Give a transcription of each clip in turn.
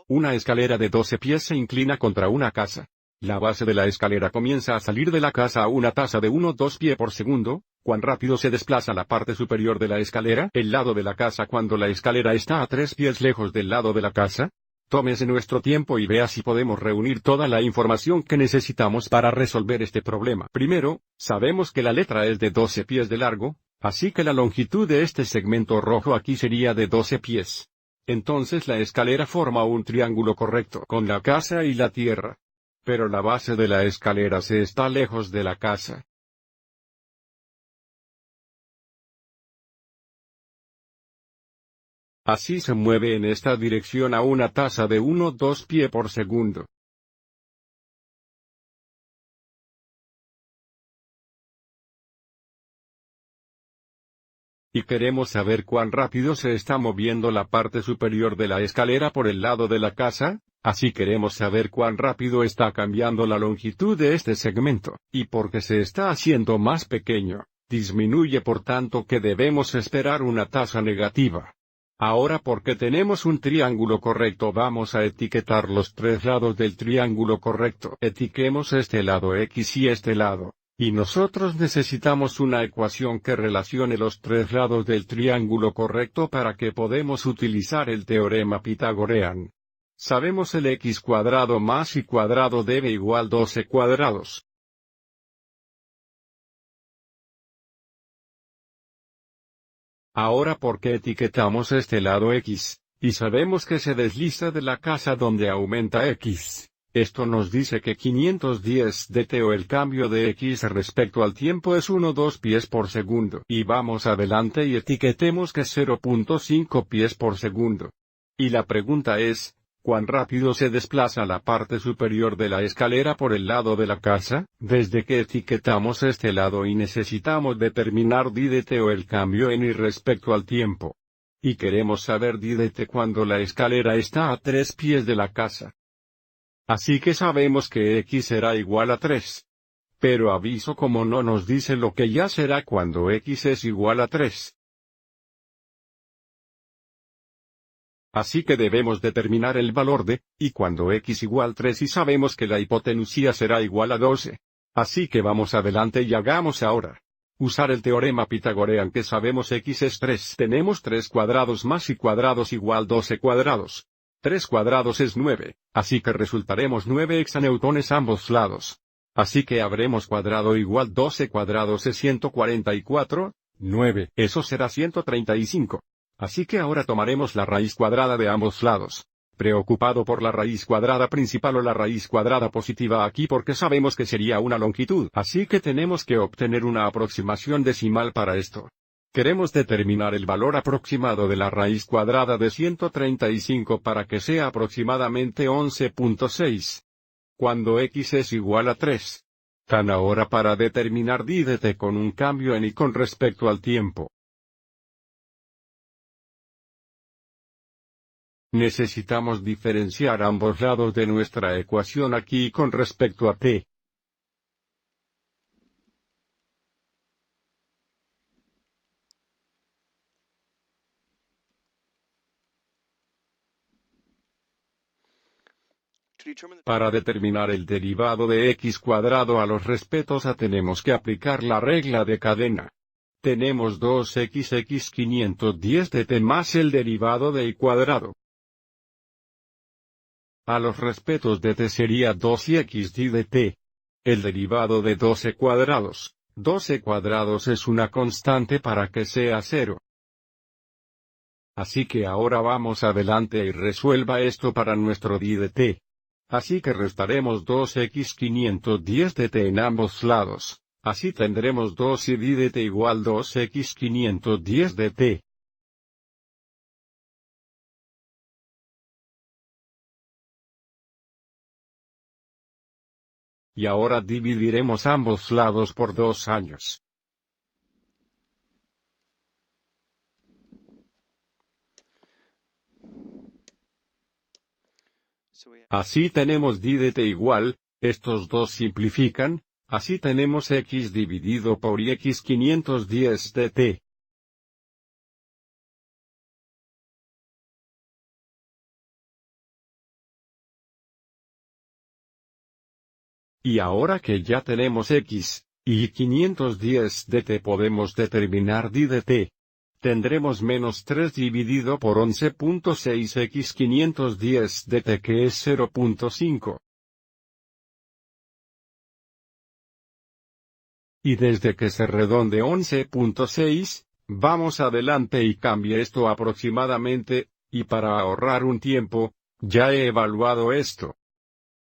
Una escalera de 12 pies se inclina contra una casa. La base de la escalera comienza a salir de la casa a una tasa de 1,2 pies por segundo. ¿Cuán rápido se desplaza la parte superior de la escalera? El lado de la casa cuando la escalera está a 3 pies lejos del lado de la casa. Tómese nuestro tiempo y vea si podemos reunir toda la información que necesitamos para resolver este problema. Primero, sabemos que la letra es de 12 pies de largo, así que la longitud de este segmento rojo aquí sería de 12 pies. Entonces la escalera forma un triángulo correcto con la casa y la tierra. Pero la base de la escalera se está lejos de la casa. Así se mueve en esta dirección a una tasa de 1,2 pies por segundo. Y queremos saber cuán rápido se está moviendo la parte superior de la escalera por el lado de la casa, así queremos saber cuán rápido está cambiando la longitud de este segmento, y porque se está haciendo más pequeño, disminuye por tanto que debemos esperar una tasa negativa. Ahora porque tenemos un triángulo correcto vamos a etiquetar los tres lados del triángulo correcto. Etiquemos este lado X y este lado. Y nosotros necesitamos una ecuación que relacione los tres lados del triángulo correcto para que podamos utilizar el teorema Pythagorean. Sabemos el x cuadrado más y cuadrado debe igual 12 cuadrados. Ahora porque etiquetamos este lado x, y sabemos que se desliza de la casa donde aumenta x. Esto nos dice que 510 dt o el cambio de x respecto al tiempo es 1,2 pies por segundo. Y vamos adelante y etiquetemos que 0,5 pies por segundo. Y la pregunta es, ¿cuán rápido se desplaza la parte superior de la escalera por el lado de la casa? Desde que etiquetamos este lado y necesitamos determinar dt o el cambio en y respecto al tiempo. Y queremos saber dt cuando la escalera está a 3 pies de la casa. Así que sabemos que x será igual a 3. Pero aviso como no nos dice lo que ya será cuando x es igual a 3. Así que debemos determinar el valor de, y cuando x igual 3 y sabemos que la hipotenusa será igual a 12. Así que vamos adelante y hagamos ahora. Usar el teorema Pythagorean que sabemos x es 3. Tenemos 3 cuadrados más y cuadrados igual 12 cuadrados. 3 cuadrados es 9, así que resultaremos 9 hexaneutones ambos lados. Así que habremos cuadrado igual 12 cuadrados es 144, 9, eso será 135. Así que ahora tomaremos la raíz cuadrada de ambos lados. Preocupado por la raíz cuadrada principal o la raíz cuadrada positiva aquí porque sabemos que sería una longitud. Así que tenemos que obtener una aproximación decimal para esto. Queremos determinar el valor aproximado de la raíz cuadrada de 135 para que sea aproximadamente 11.6. Cuando x es igual a 3. Tan ahora para determinar dt con un cambio en y con respecto al tiempo. Necesitamos diferenciar ambos lados de nuestra ecuación aquí con respecto a t. Para determinar el derivado de x cuadrado a los respectos a tenemos que aplicar la regla de cadena. Tenemos 2x 510 dt más el derivado de y cuadrado. A los respectos de t sería 2x dt. El derivado de 12 cuadrados. 12 cuadrados es una constante para que sea 0. Así que ahora vamos adelante y resuelva esto para nuestro dt. Así que restaremos 2x 510 dt en ambos lados. Así tendremos 2 y dt igual 2x 510 dt. Y ahora dividiremos ambos lados por 2 años. Así tenemos dt igual, estos dos simplifican, así tenemos x dividido por y x 510 dt. Y ahora que ya tenemos x, y 510 de t podemos determinar d de t. Tendremos menos 3 dividido por 11.6x 510 de t que es 0.5. Y desde que se redonde 11.6, vamos adelante y cambie esto aproximadamente, y para ahorrar un tiempo, ya he evaluado esto.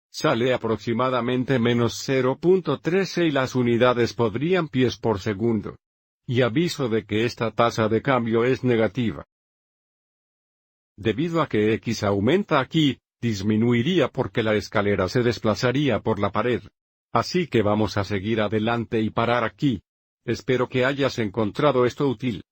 Sale aproximadamente menos 0.13 y las unidades podrían pies por segundo. Y aviso de que esta tasa de cambio es negativa. Debido a que x aumenta aquí, disminuiría porque la escalera se desplazaría por la pared. Así que vamos a seguir adelante y parar aquí. Espero que hayas encontrado esto útil.